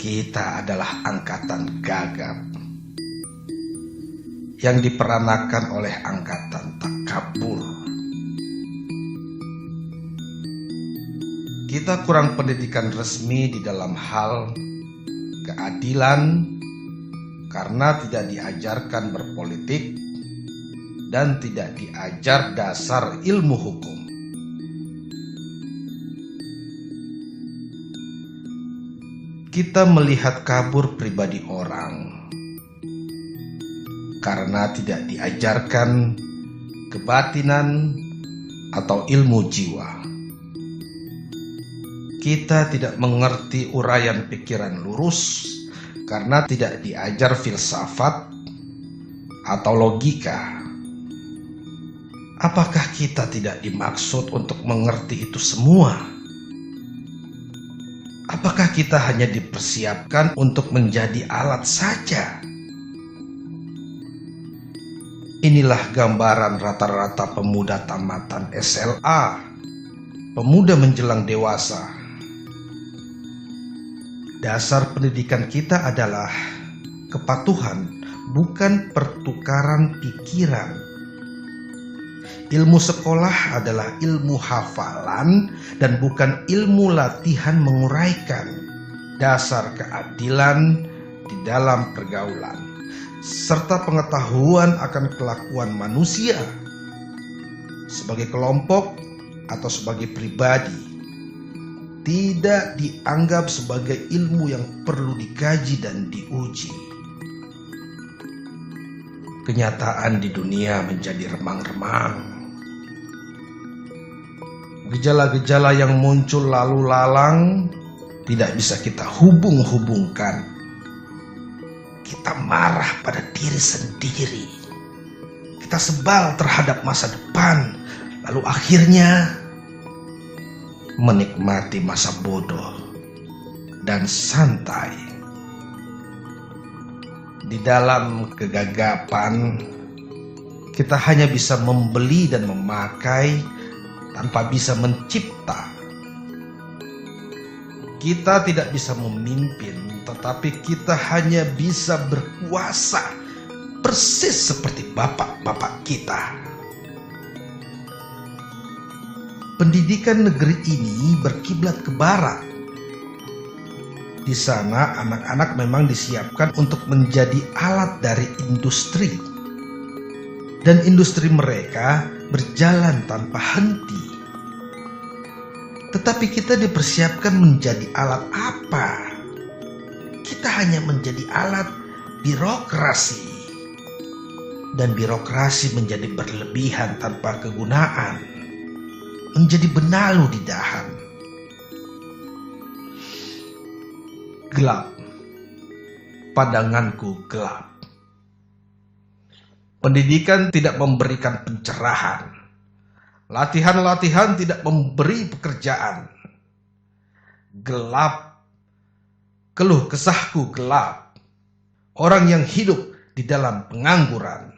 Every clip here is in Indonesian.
Kita adalah angkatan gagap yang diperanakan oleh angkatan takabur. Kita kurang pendidikan resmi di dalam hal keadilan karena tidak diajarkan berpolitik dan tidak diajar dasar ilmu hukum. Kita melihat kabur pribadi orang karena tidak diajarkan kebatinan atau ilmu jiwa. Kita tidak mengerti uraian pikiran lurus karena tidak diajar filsafat atau logika. Apakah kita tidak dimaksud untuk mengerti itu semua? Apakah kita hanya dipersiapkan untuk menjadi alat saja? Inilah gambaran rata-rata pemuda tamatan SLA, pemuda menjelang dewasa. Dasar pendidikan kita adalah kepatuhan, bukan pertukaran pikiran. Ilmu sekolah adalah ilmu hafalan dan bukan ilmu latihan menguraikan. Dasar keadilan di dalam pergaulan, serta pengetahuan akan kelakuan manusia sebagai kelompok atau sebagai pribadi tidak dianggap sebagai ilmu yang perlu dikaji dan diuji. Kenyataan di dunia menjadi remang-remang. Gejala-gejala yang muncul lalu lalang tidak bisa kita hubung-hubungkan. Kita marah pada diri sendiri. Kita sebal terhadap masa depan. Lalu akhirnya menikmati masa bodoh dan santai. Di dalam kegagapan, kita hanya bisa membeli dan memakai tanpa bisa mencipta. Kita tidak bisa memimpin, tetapi kita hanya bisa berkuasa, persis seperti bapak-bapak kita. Pendidikan negeri ini berkiblat ke barat. Di sana anak-anak memang disiapkan untuk menjadi alat dari industri. Dan industri mereka berjalan tanpa henti. Tetapi kita dipersiapkan menjadi alat apa? Kita hanya menjadi alat birokrasi. Dan birokrasi menjadi berlebihan tanpa kegunaan. Menjadi benalu di dahan. Gelap. Pandanganku gelap. Pendidikan tidak memberikan pencerahan. Latihan-latihan tidak memberi pekerjaan. Gelap. Keluh kesahku gelap. Orang yang hidup di dalam pengangguran.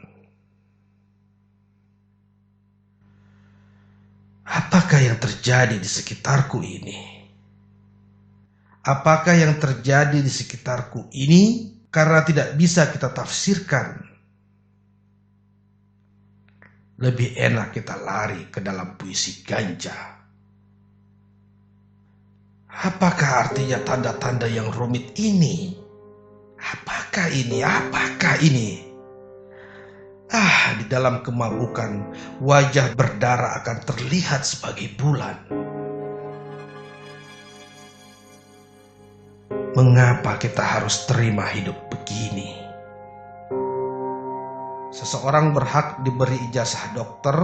Apakah yang terjadi di sekitarku ini? Apakah yang terjadi di sekitarku ini karena tidak bisa kita tafsirkan? Lebih enak kita lari ke dalam puisi ganja. Apakah artinya tanda-tanda yang rumit ini? Apakah ini? Apakah ini? Di dalam kemabukan, wajah berdarah akan terlihat sebagai bulan. Mengapa kita harus terima hidup begini? Seseorang berhak diberi ijazah dokter,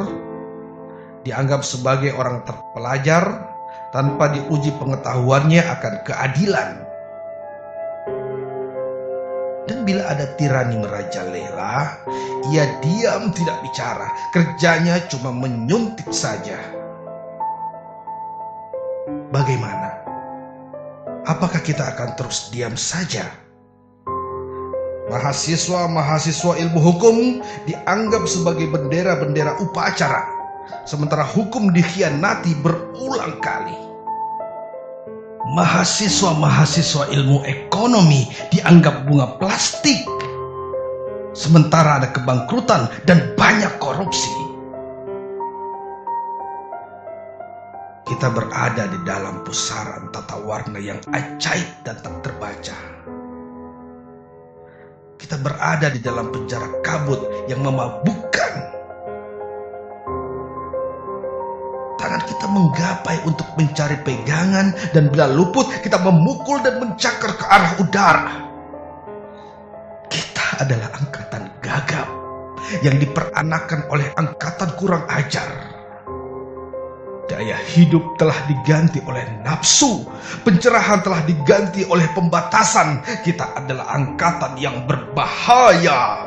dianggap sebagai orang terpelajar, tanpa diuji pengetahuannya akan keadilan. Dan bila ada tirani merajalela, ia diam tidak bicara, kerjanya cuma menyuntik saja. Bagaimana? Apakah kita akan terus diam saja? Mahasiswa-mahasiswa ilmu hukum dianggap sebagai bendera-bendera upacara, sementara hukum dikhianati berulang kali. Mahasiswa-mahasiswa ilmu ekonomi dianggap bunga plastik. Sementara ada kebangkrutan dan banyak korupsi. Kita berada di dalam pusaran tata warna yang ajaib dan tak terbaca. Kita berada di dalam penjara kabut yang memabukkan. Tangan kita menggapai untuk mencari pegangan, dan bila luput kita memukul dan mencakar ke arah udara. Kita adalah angkatan gagap yang diperanakan oleh angkatan kurang ajar. Daya hidup telah diganti oleh nafsu, pencerahan telah diganti oleh pembatasan. Kita adalah angkatan yang berbahaya.